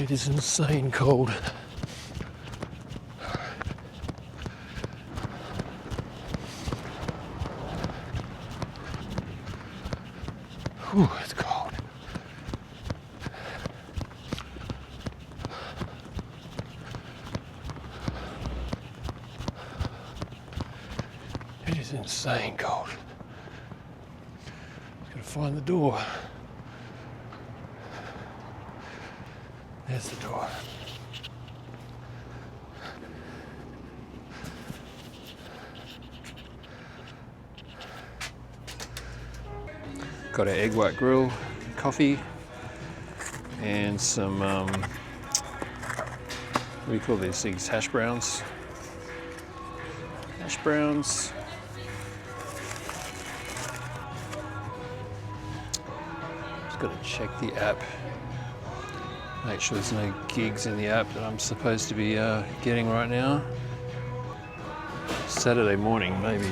It is insane cold. Whew, it's cold. It is insane cold. Gotta find the door. There's the door. Got our egg white grill, coffee, and some, what do you call these things? Hash browns. Hash browns. Just got to check the app. Make sure there's no gigs in the app that I'm supposed to be getting right now. Saturday morning, maybe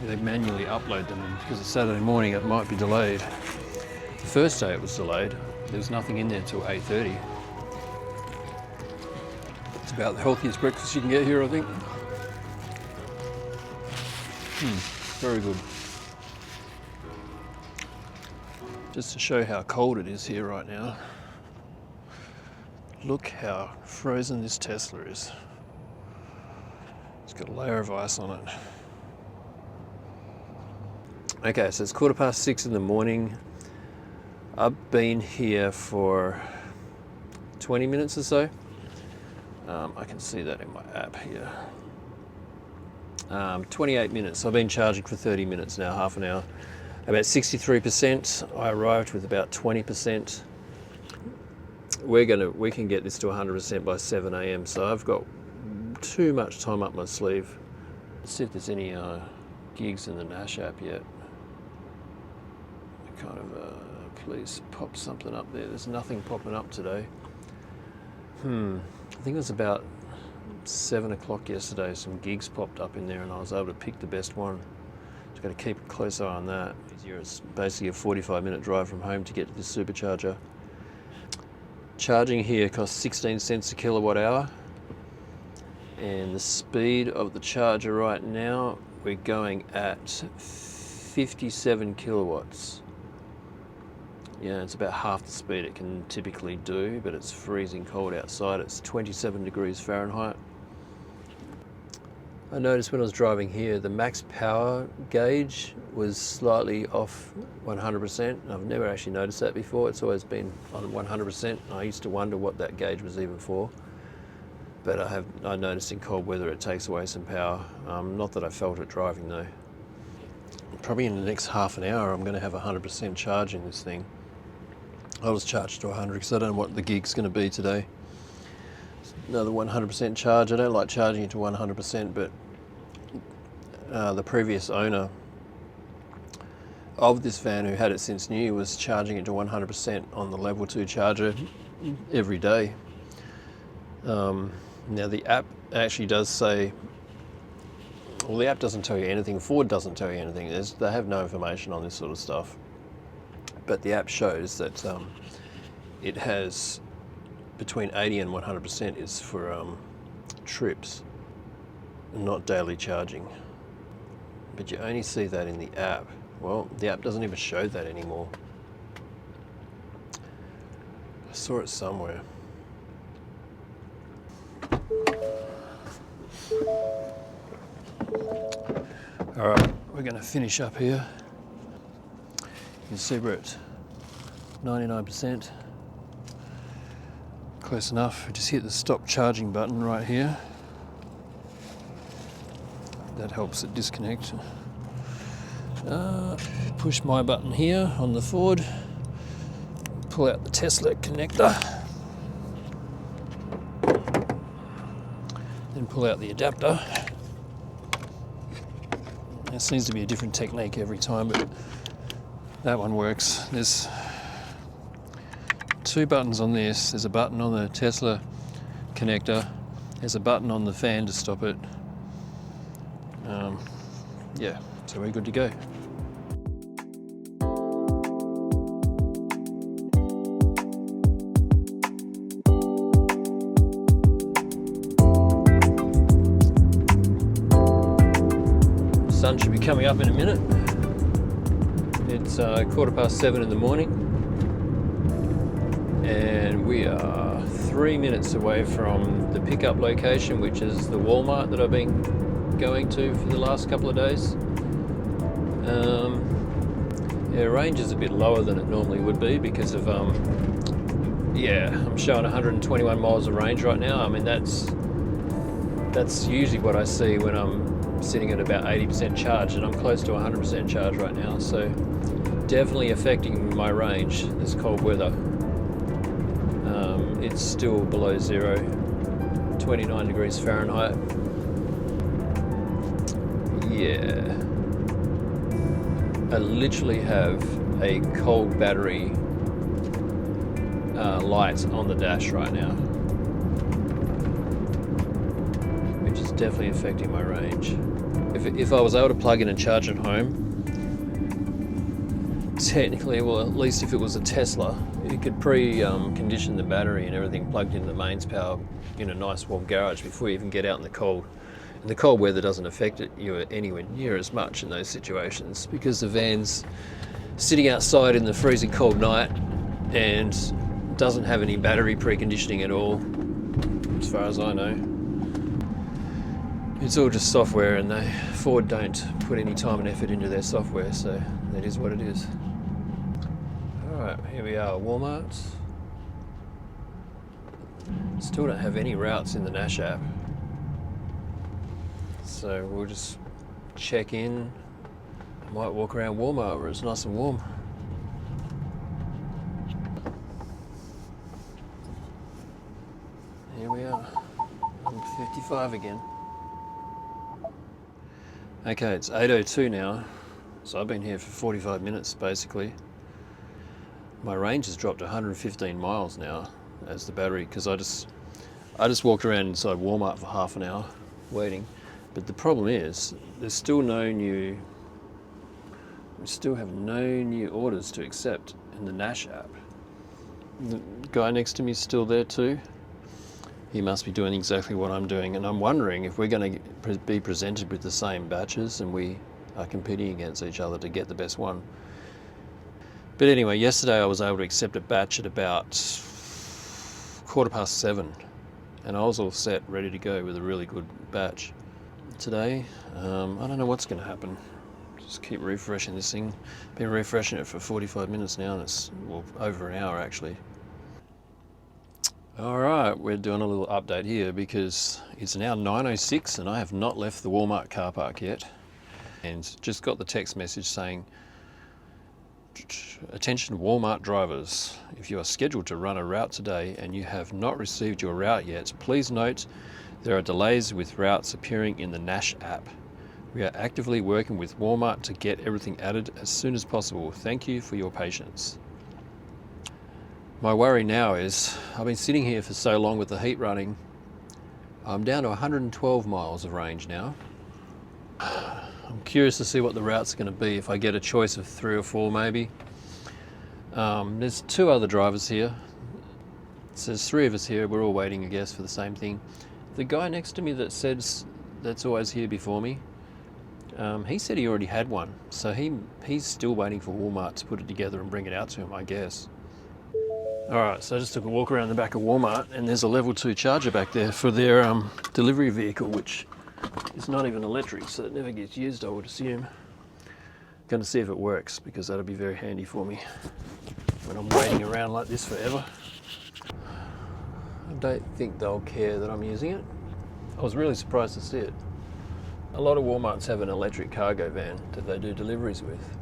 they manually upload them, and because it's Saturday morning it might be delayed. The first day it was delayed. There was nothing in there till 8:30. It's about the healthiest breakfast you can get here, I think. Very good. Just to show how cold it is here right now. Look how frozen this Tesla is. It's got a layer of ice on it. Okay, so it's 6:15 in the morning. I've been here for 20 minutes or so. I can see that in my app here. 28 minutes. I've been charging for 30 minutes now, half an hour. About 63%. I arrived with about 20%. We can get this to 100% by 7 a.m. So I've got too much time up my sleeve. Let's see if there's any gigs in the Nash app yet. Kind of please pop something up there. There's nothing popping up today. I think it was about 7 o'clock yesterday. Some gigs popped up in there, and I was able to pick the best one. Just got to keep a close eye on that. It's basically a 45-minute drive from home to get to the supercharger. Charging here costs 16 cents a kilowatt hour, and the speed of the charger right now, we're going at 57 kilowatts. Yeah, it's about half the speed it can typically do, but it's freezing cold outside. It's 27 degrees Fahrenheit. I noticed when I was driving here, the max power gauge was slightly off 100%. I've never actually noticed that before. It's always been on 100%. I used to wonder what that gauge was even for. But I noticed in cold weather it takes away some power. Not that I felt it driving though. Probably in the next half an hour I'm going to have 100% charge in this thing. I was charged to 100 because I don't know what the gig's going to be today. Another 100% charge. I don't like charging it to 100%, but the previous owner of this van, who had it since new, was charging it to 100% on the level 2 charger every day. Now the app actually does say, well, the app doesn't tell you anything. Ford doesn't tell you anything. They have no information on this sort of stuff. But the app shows that it has between 80 and 100% is for trips, not daily charging. But you only see that in the app. Well, the app doesn't even show that anymore. I saw it somewhere. All right, we're going to finish up here. You can see we're at 99%. Close enough. Just hit the stop charging button right here. That helps it disconnect. Push my button here on the Ford. Pull out the Tesla connector. Then pull out the adapter. It seems to be a different technique every time, but that one works. There's 2 buttons on this. There's a button on the Tesla connector. There's a button on the fan to stop it. Yeah, so we're good to go. sun should be coming up in a minute. It's 7:15 in the morning, and we are 3 minutes away from the pickup location, which is the Walmart that I've been going to for the last couple of days. Yeah, range is a bit lower than it normally would be because of I'm showing 121 miles of range right now. I mean, that's usually what I see when I'm sitting at about 80% charge, and I'm close to 100% charge right now, so definitely affecting my range, this cold weather. It's still below zero, 29 degrees Fahrenheit. Yeah, I literally have a cold battery light on the dash right now, which is definitely affecting my range. If I was able to plug in and charge at home, technically, well, at least if it was a Tesla, it could pre-condition the battery and everything plugged into the mains power in a nice warm garage before you even get out in the cold. And the cold weather doesn't affect you anywhere near as much in those situations because the van's sitting outside in the freezing cold night and doesn't have any battery preconditioning at all, as far as I know. It's all just software, and Ford don't put any time and effort into their software, so that is what it is. Alright, here we are, Walmart. Still don't have any routes in the Nash app. So we'll just check in. I might walk around Walmart where it's nice and warm. Here we are. I'm 55 again. Okay, it's 8:02 now, so I've been here for 45 minutes basically. My range has dropped to 115 miles now as the battery, because I just walked around inside Walmart for half an hour waiting. But the problem is, we still have no new orders to accept in the Nash app. The guy next to me is still there too. He must be doing exactly what I'm doing, and I'm wondering if we're going to be presented with the same batches and we are competing against each other to get the best one. But anyway, yesterday I was able to accept a batch at about 7:15, and I was all set, ready to go with a really good batch. Today, I don't know what's going to happen. Just keep refreshing this thing. Been refreshing it for 45 minutes now, and it's over an hour actually. Alright, we're doing a little update here because it's now 9:06 and I have not left the Walmart car park yet. And just got the text message saying, attention Walmart drivers, if you are scheduled to run a route today and you have not received your route yet, please note there are delays with routes appearing in the Nash app. We are actively working with Walmart to get everything added as soon as possible. Thank you for your patience. My worry now is, I've been sitting here for so long with the heat running, I'm down to 112 miles of range now. I'm curious to see what the routes are going to be, if I get a choice of 3 or 4 maybe. There's 2 other drivers here. So there's 3 of us here, we're all waiting I guess for the same thing. The guy next to me that says that's always here before me, he said he already had one, so he's still waiting for Walmart to put it together and bring it out to him, I guess. Alright, so I just took a walk around the back of Walmart, and there's a level 2 charger back there for their delivery vehicle, which is not even electric, so it never gets used, I would assume. Going to see if it works, because that'll be very handy for me when I'm waiting around like this forever. I don't think they'll care that I'm using it. I was really surprised to see it. A lot of Walmarts have an electric cargo van that they do deliveries with.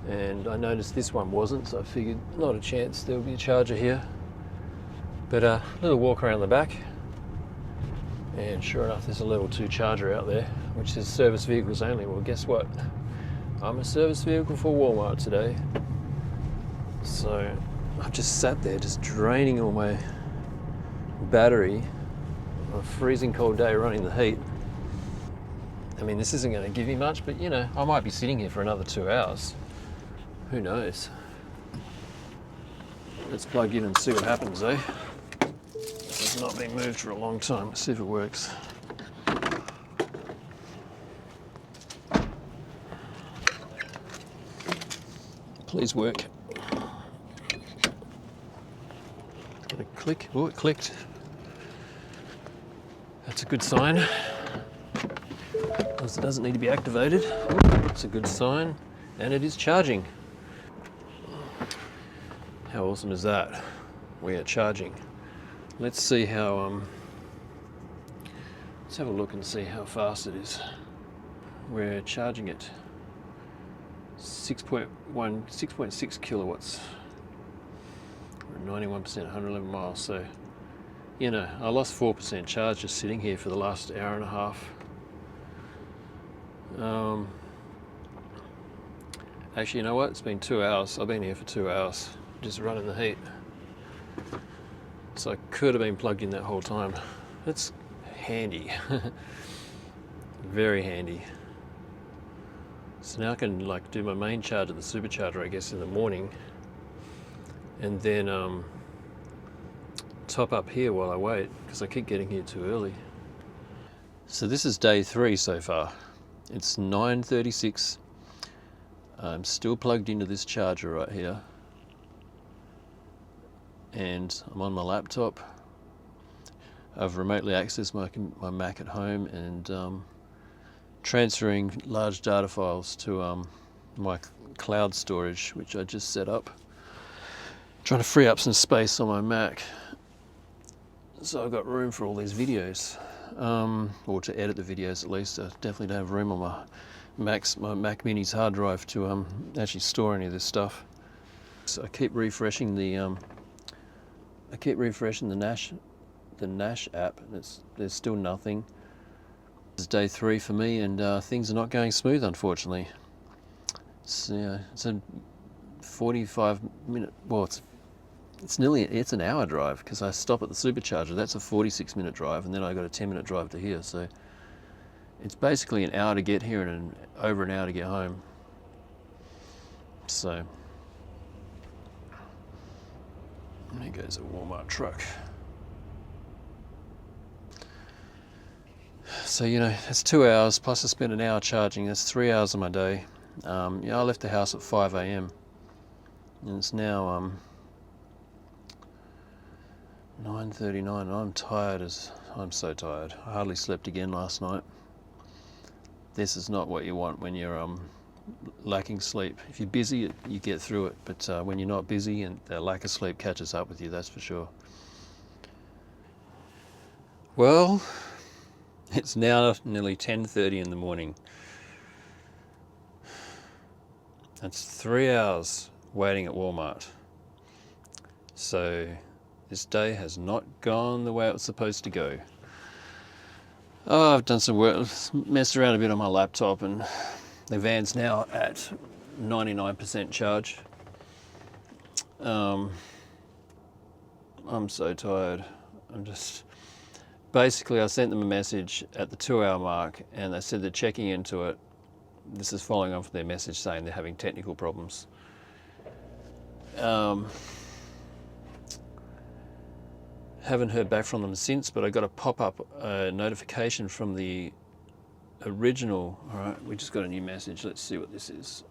And I noticed this one wasn't, so I figured not a chance there'll be a charger here. But a little walk around the back, and sure enough there's a level 2 charger out there, which says service vehicles only. Well, guess what? I'm a service vehicle for Walmart today. So I've just sat there just draining all my battery on a freezing cold day running the heat. I mean, this isn't going to give me much, but you know, I might be sitting here for another 2 hours. Who knows? Let's plug in and see what happens, eh? This has not been moved for a long time. Let's see if it works. Please work. Got a click. Oh, it clicked. That's a good sign. Because it doesn't need to be activated. It's a good sign. And it is charging. How awesome is that? We are charging. Let's see how, let's have a look and see how fast it is. We're charging it 6.6 kilowatts. We're at 91%, 111 miles. So, you know, I lost 4% charge just sitting here for the last hour and a half. Actually, you know what? It's been 2 hours. I've been here for 2 hours, just running the heat. So I could have been plugged in that whole time. That's handy. Very handy. So now I can like do my main charge at the supercharger, I guess, in the morning, and then top up here while I wait, because I keep getting here too early. So this is day 3 so far. It's 9:36. I'm still plugged into this charger right here, and I'm on my laptop. I've remotely accessed my Mac at home and transferring large data files to my cloud storage, which I just set up. Trying to free up some space on my Mac, so I've got room for all these videos, or to edit the videos at least. I definitely don't have room on my Mac Mini's hard drive to actually store any of this stuff. So I keep refreshing the Nash app, and there's still nothing. It's day 3 for me, and things are not going smooth, unfortunately. It's a 45-minute. Well, it's an hour drive, because I stop at the supercharger. That's a 46-minute drive, and then I got a 10-minute drive to here. So it's basically an hour to get here and over an hour to get home. So there goes a Walmart truck. So, you know, it's 2 hours, plus I spent an hour charging. That's 3 hours of my day. I left the house at 5 a.m. and it's now 9:39, and I'm so tired. I hardly slept again last night. This is not what you want when you're lacking sleep. If you're busy, you get through it, but when you're not busy, and the lack of sleep catches up with you, that's for sure. Well, it's now nearly 10:30 in the morning. That's 3 hours waiting at Walmart. So this day has not gone the way it was supposed to go. Oh, I've done some work, messed around a bit on my laptop, and the van's now at 99% charge. I'm so tired. Basically, I sent them a message at the 2 hour mark, and they said they're checking into it. This is following on from their message saying they're having technical problems. Haven't heard back from them since, but I got a pop-up notification from the original. All right, we just got a new message. Let's see what this is.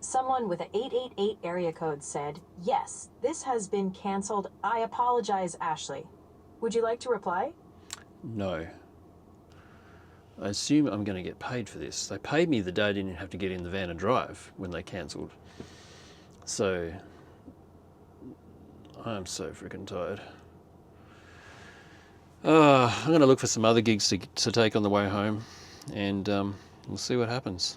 Someone with an 888 area code said, "Yes, this has been canceled. I apologize, Ashley." Would you like to reply? No. I assume I'm going to get paid for this. They paid me the day I didn't have to get in the van and drive when they cancelled. So I'm so freaking tired. I'm going to look for some other gigs to take on the way home, and we'll see what happens.